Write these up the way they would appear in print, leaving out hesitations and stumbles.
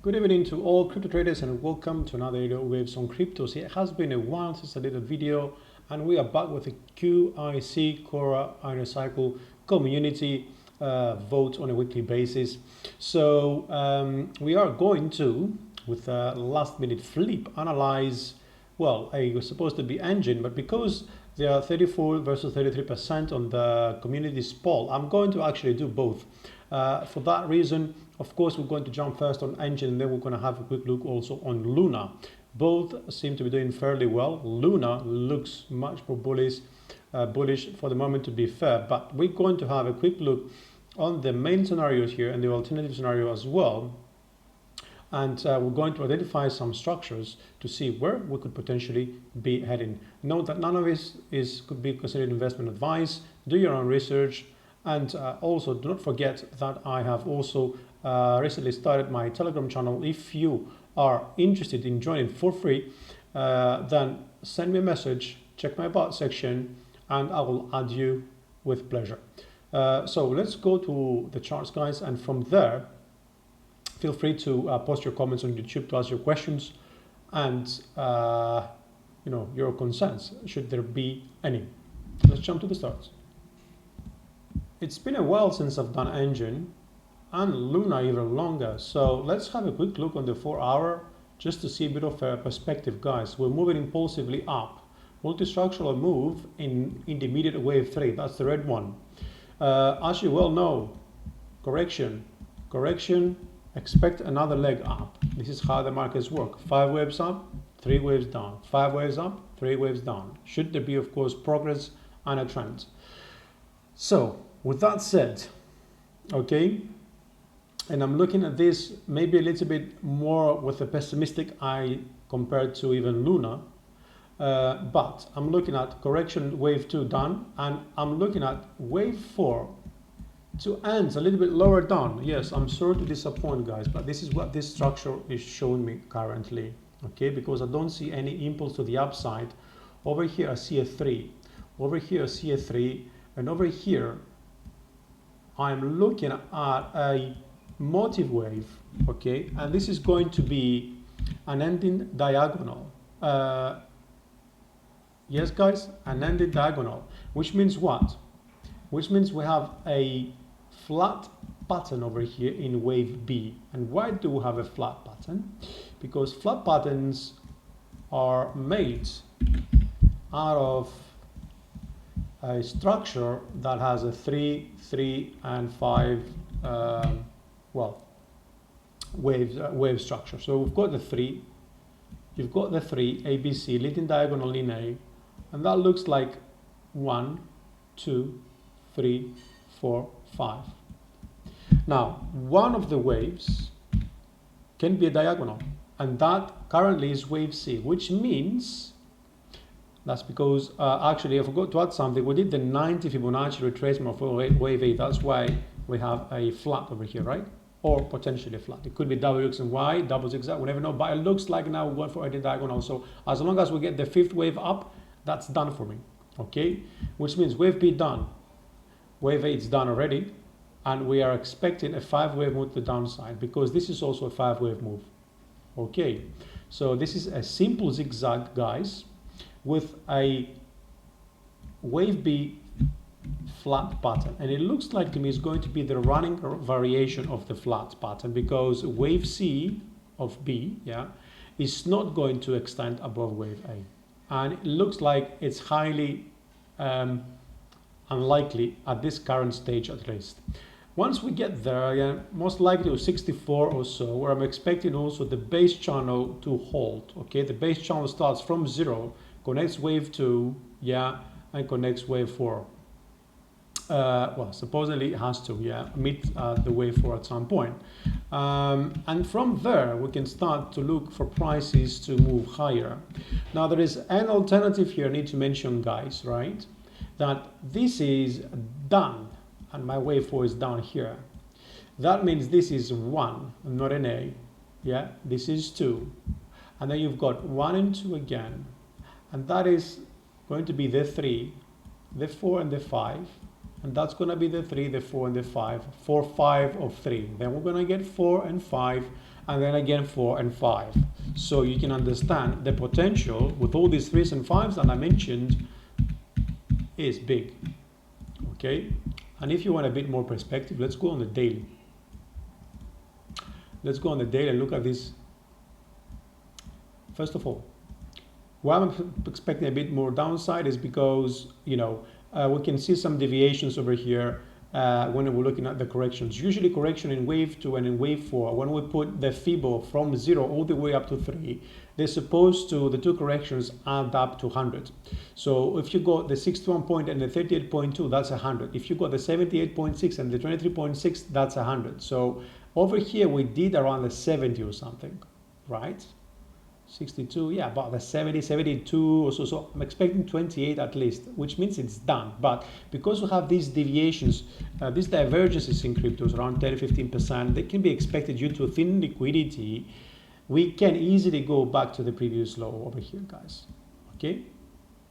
Good evening to all crypto traders and welcome to another video waves on cryptos. It has been a while since I did a video and we are back with the QIC Cora Inner Cycle community vote on a weekly basis. So we are going to, with a last minute flip, analyze, well, it was supposed to be ENJIN, but because they are 34 versus 33% on the community's poll, I'm going to actually do both. For that reason, of course, we're going to jump first on ENJIN and then we're going to have a quick look also on Luna. Both seem to be doing fairly well. Luna looks much more bullish for the moment, to be fair, but we're going to have a quick look on the main scenarios here and the alternative scenario as well. And we're going to identify some structures to see where we could potentially be heading. Note that none of this could be considered investment advice. Do your own research. And also do not forget that I have also recently started my Telegram channel. If you are interested in joining for free, then send me a message, check my about section, and I will add you with pleasure. So let's go to the charts, guys, and from there, feel free to post your comments on YouTube to ask your questions and your concerns, should there be any. Let's jump to the starts. It's been a while since I've done ENJIN and Luna even longer, so let's have a quick look on the 4-hour just to see a bit of a perspective, guys. We're moving impulsively up, multi-structural move in intermediate wave 3, that's the red one. As you well know, correction, expect another leg up. This is how the markets work: 5 waves up, 3 waves down, 5 waves up, 3 waves down, should there be of course progress and a trend. So with that said, okay, and I'm looking at this maybe a little bit more with a pessimistic eye compared to even Luna, but I'm looking at correction wave 2 done, and I'm looking at wave 4 to end a little bit lower down. Yes, I'm sorry to disappoint, guys, but this is what this structure is showing me currently, okay, because I don't see any impulse to the upside. Over here I see a 3, over here I see a 3, and over here I'm looking at a motive wave, okay, and this is going to be an ending diagonal. Yes, guys, an ending diagonal, which means what? Which means we have a flat pattern over here in wave B. And why do we have a flat pattern? Because flat patterns are made out of a structure that has a 3, 3, and 5 wave structure. So we've got the 3, you've got the 3 ABC leading diagonal in A, and that looks like 1, 2, 3, 4, 5. Now one of the waves can be a diagonal, and that currently is wave C, which means that's because actually I forgot to add something. We did the 90 Fibonacci retracement of wave A. That's why we have a flat over here, right? Or potentially a flat. It could be W, X, and Y, double zigzag, we never know. But it looks like now we're going for a diagonal. So as long as we get the 5th wave up, that's done for me, okay? Which means wave B done. Wave A is done already. And we are expecting a 5-wave move to the downside, because this is also a 5-wave move, okay? So this is a simple zigzag, guys, with a wave B flat pattern, and it looks like to me it's going to be the running variation of the flat pattern, because wave C of B, yeah, is not going to extend above wave A, and it looks like it's highly unlikely at this current stage, at least. Once we get there, yeah, most likely to 64 or so, where I'm expecting also the base channel to hold, okay? The base channel starts from 0, connects wave 2, yeah, and connects wave 4. Well, supposedly it has to, yeah, meet the wave 4 at some point. And from there, we can start to look for prices to move higher. Now, there is an alternative here I need to mention, guys, right? That this is done, and my wave 4 is down here. That means this is 1, not an A, yeah? This is 2. And then you've got 1 and 2 again. And that is going to be the 3, the 4, and the 5. And that's going to be the 3, the 4, and the 5. 4, 5 of 3. Then we're going to get 4 and 5. and then again 4 and 5. So you can understand the potential with all these 3s and 5s that I mentioned is big. Okay, and if you want a bit more perspective, let's go on the daily. Let's go on the daily and look at this. First of all, why I'm expecting a bit more downside is because, you know, we can see some deviations over here when we're looking at the corrections. Usually correction in wave 2 and in wave 4, when we put the FIBO from 0 all the way up to 3, they're supposed to, the two corrections add up to 100. So if you got the 61 point and the 38.2, that's 100. If you got the 78.6 and the 23.6, that's 100. So over here we did around the 70 or something, right? 62, yeah, about the 70, 72 or so. So I'm expecting 28 at least, which means it's done. But because we have these deviations, these divergences in cryptos around 10-15%, they can be expected due to thin liquidity. We can easily go back to the previous low over here, guys. Okay,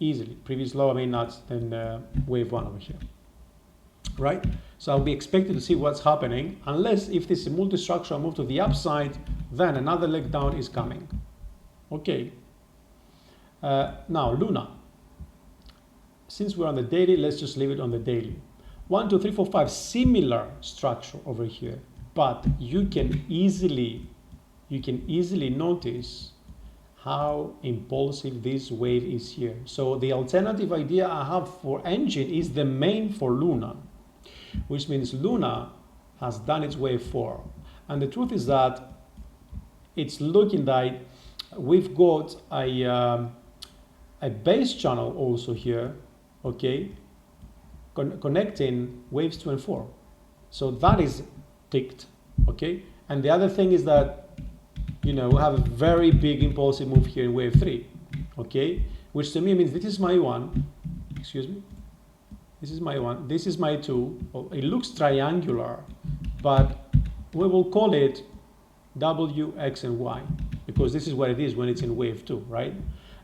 easily. Previous low, I mean, that's then wave 1 over here, right? So I'll be expected to see what's happening, unless if this is a multi-structural move to the upside, then another leg down is coming. Okay, now Luna. Since we're on the daily, let's just leave it on the daily. 1, 2, 3, 4, 5, similar structure over here, but you can easily notice how impulsive this wave is here. So the alternative idea I have for ENJIN is the main for Luna, which means Luna has done its wave 4, and the truth is that it's looking like we've got a base channel also here, okay, connecting waves 2 and 4. So that is ticked, okay. And the other thing is that, you know, we have a very big impulsive move here in wave 3, okay, which to me means this is my 1, excuse me, this is my 1, this is my 2. Well, it looks triangular, but we will call it W, X, and Y, because this is what it is when it's in wave 2, right?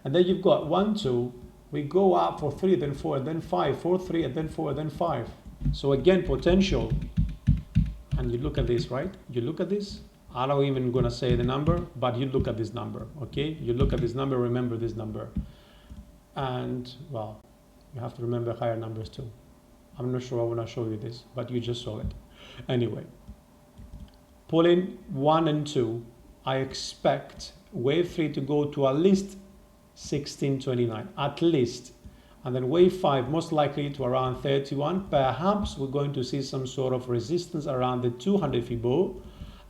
And then you've got 1, 2, we go up for 3, then 4, and then 5, 4, 3, and then 4, and then 5. So again, potential. And you look at this, right? You look at this. I'm not even gonna say the number, but you look at this number, okay? You look at this number, remember this number. And, well, you have to remember higher numbers too. I'm not sure I wanna show you this, but you just saw it. Anyway, pulling 1 and 2, I expect wave 3 to go to at least 1629, at least. And then wave 5 most likely to around 31. Perhaps we're going to see some sort of resistance around the 200 FIBO.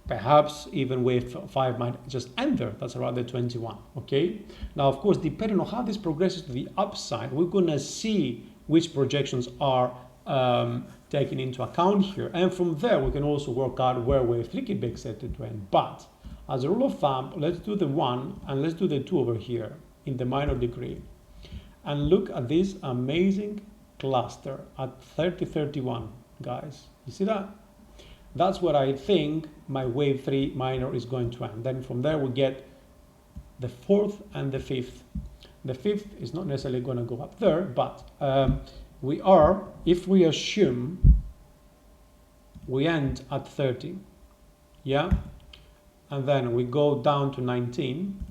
Perhaps even wave 5 might just enter, that's around the 21, okay? Now, of course, depending on how this progresses to the upside, we're gonna see which projections are taken into account here. And from there, we can also work out where wave 3 can be expected to end. But as a rule of thumb, let's do the 1 and let's do the 2 over here in the minor degree. And look at this amazing cluster at 3031, guys. You see that? That's what I think my wave 3 minor is going to end. Then from there we get the 4th and the 5th. The 5th is not necessarily going to go up there, but we are, if we assume we end at 30, yeah, and then we go down to 19,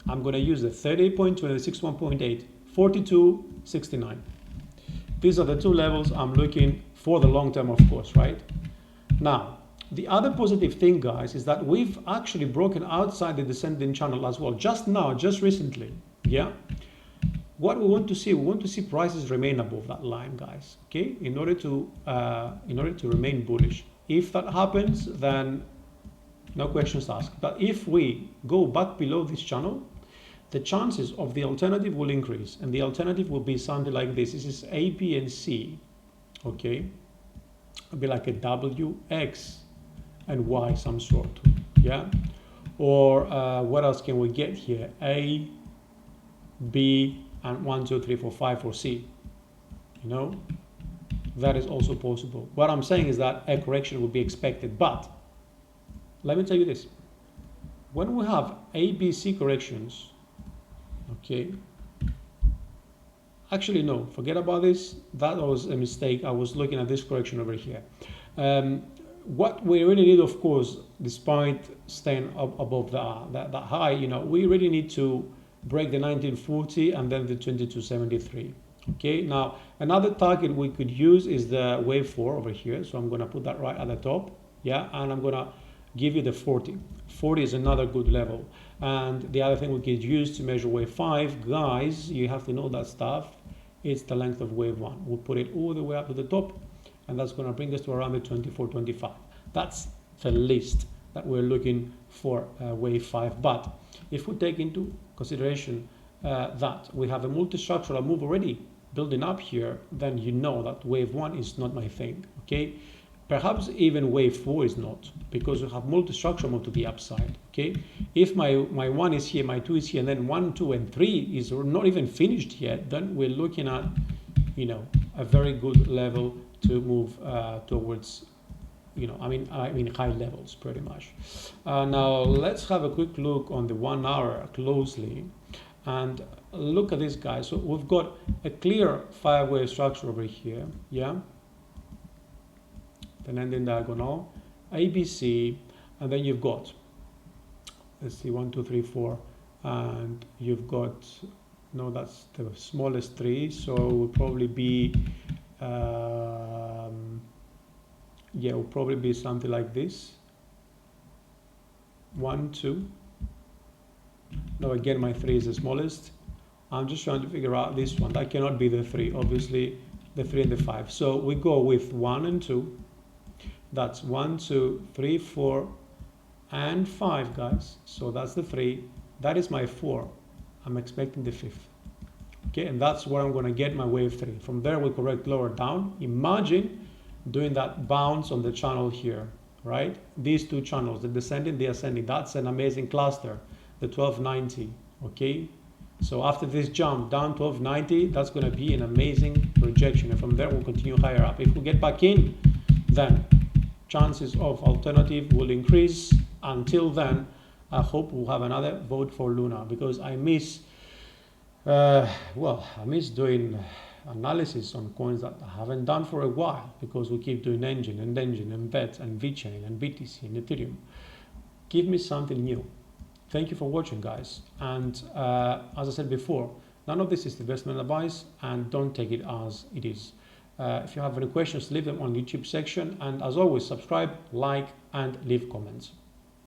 I'm going to use the 38.2 and the 61.8, 42.69. These are the two levels I'm looking for the long term, of course, right? Now, the other positive thing, guys, is that we've actually broken outside the descending channel as well, just now, just recently, yeah? What we want to see prices remain above that line, guys, okay? In order to remain bullish. If that happens, then no questions asked. But if we go back below this channel, the chances of the alternative will increase, and the alternative will be something like this. This is A, B, and C, okay? It'll be like a W, X, and Y some sort, yeah? Or what else can we get here? A, B, and 1, 2, 3, 4, 5 for C, you know? That is also possible. What I'm saying is that a correction will be expected, but let me tell you this. When we have A, B, C corrections, okay, actually no, forget about this, that was a mistake. I was looking at this correction over here. what we really need, of course, despite staying up above that high, you know, we really need to break the 1940 and then the 2273. Okay, now another target we could use is the wave 4 over here. So I'm going to put that right at the top. Yeah, and I'm going to give you the 40. 40 is another good level. And the other thing we could use to measure wave 5, guys, you have to know that stuff. It's the length of wave 1. We'll put it all the way up to the top, and that's going to bring us to around the 24.25. That's the least that we're looking for wave 5. But if we take into consideration that we have a multi-structural move already building up here, then you know that wave 1 is not my thing. Okay, perhaps even wave 4 is not, because we have multi-structural move to the upside. Okay, if my 1 is here, my 2 is here, and then 1, 2, and 3 is not even finished yet, then we're looking at, you know, a very good level to move towards, you know, I mean high levels pretty much. Now let's have a quick look on the 1 hour closely and look at this, guys. So we've got a clear 5-wave structure over here. Yeah, an ending diagonal, ABC, and then you've got, let's see, 1, 2, 3, 4, and you've got, no, that's the smallest 3, so it will probably be yeah, it will probably be something like this. 1, 2. Now again, my 3 is the smallest. I'm just trying to figure out this one. That cannot be the 3, obviously, the 3 and the 5. So we go with 1 and 2. That's 1, 2, 3, 4, and 5, guys. So that's the 3. That is my 4. I'm expecting the 5th. Okay, and that's where I'm going to get my wave 3. From there, we correct lower down. Imagine doing that bounce on the channel here, right? These two channels, the descending, the ascending. That's an amazing cluster, the 1290. Okay, so after this jump down 1290, that's going to be an amazing projection, and from there we'll continue higher up. If we get back in, then chances of alternative will increase. Until then, I hope we'll have another vote for Luna, because I miss I miss doing analysis on coins that I haven't done for a while, because we keep doing ENJIN and BET and VeChain and BTC and Ethereum. Give me something new. Thank you for watching, guys. And as I said before, none of this is investment advice, and don't take it as it is. If you have any questions, leave them on the YouTube section. And as always, subscribe, like, and leave comments.